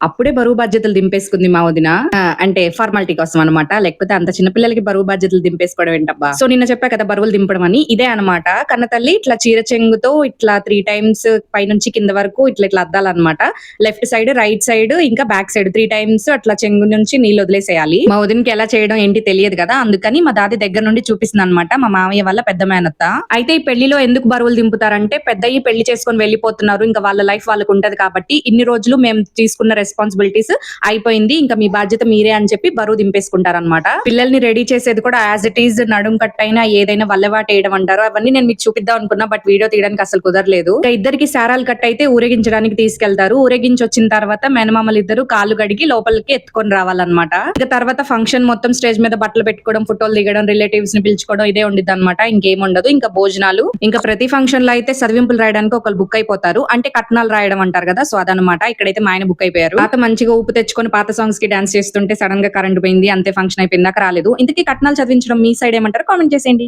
అప్పుడే బరువు బాధ్యతలు దింపేసుకుంది మా వదిన. అంటే ఫార్మాలిటీ కోసం అన్నమాట. లేకపోతే అంత చిన్న పిల్లలకి బరువు బాధ్యతలు దింపేసుకోవడం ఏంటబ్బా! సో నిన్న చెప్పా కదా బరువులు దింపడం అని. ఇదే అన్నమాట. కన్నతల్లి ఇట్లా చీర చెంగుతో ఇట్లా 3 టైమ్స్ పైనుంచి కింద వరకు ఇట్లా అద్దాలన్నమాట. లెఫ్ట్ సైడ్, రైట్ సైడ్ ఇంకా బ్యాక్ సైడ్ 3 టైమ్స్ అట్లా చెంగు నుంచి నీళ్లు వదిలేసేయాలి. మా వదినకి ఎలా చేయడం ఏంటి తెలియదు కదా. అందుకని మా దాది దగ్గర నుండి చూపిస్తుందన్నమాట. మా మామయ్య వాళ్ళ పెద్ద మేనత్త. అయితే ఈ పెళ్లిలో ఎందుకు బరువులు దింపుతారంటే పెద్దయ్యి పెళ్లి చేసుకొని వెళ్ళిపోతున్నారు. ఇంకా వాళ్ళ లైఫ్ వాళ్ళకు ఉంటది కాబట్టి ఇన్ని రోజులు మేము తీసుకున్న రెస్పాన్సిబిలిటీస్ అయిపోయింది. ఇంకా మీ బాధ్యత మీరే అని చెప్పి బరువు దింపేసుకుంటారన్నమాట. పిల్లల్ని రెడీ చేసేది కూడా యాజ్ ఇట్ ఈజ్ నడుం కట్ అయినా ఏదైనా వల్లవాట వేయడం అంటారు. అవన్నీ నేను మీకు చూపిద్దాం అనుకున్నా. బట్ వీడియో తీయడానికి అసలు కుదరలేదు. ఇంకా ఇద్దరికి సారాలు కట్ అయితే ఊరేగించడానికి తీసుకెళ్తారు. ఊరేగించి వచ్చిన తర్వాత మేనమామలు ఇద్దరు కాళ్ళు గడిగి లోపలికి ఎత్తుకొని రావాలన్నమాట. ఇక తర్వాత ఫంక్షన్ మొత్తం స్టేజ్ మీద బట్టలు పెట్టుకోవడం, ఫోటోలు దిగడం, రిలేటివ్స్ ని పిలుచుకోవడం ఇదే ఉండిద్ది అనమాట. ఇంకేం ఉండదు. ఇంకా భోజనాలు. ఇంకా ప్రతి ఫంక్షన్ లో అయితే చదివింపులు రాయడానికి ఒకళ్ళు బుక్ అయిపోతారు. అంటే కట్నాలు రాయడం అంటారు కదా. సో అదనమాట. ఇక్కడైతే మా ఆయన బుక్ అయిపోయారు. పాత మంచిగా ఊపు తెచ్చుకొని పాత సాంగ్స్ కి డాన్స్ చేస్తుంటే సడన్ గా కరెంట్ పోయింది. అంతే ఫంక్షన్ అయిపోయిందాక రాలేదు. ఇంతకీ కట్నాలు చదివించడం మీ సైడ్ ఏమంటారు కామెంట్ చేసేయండి.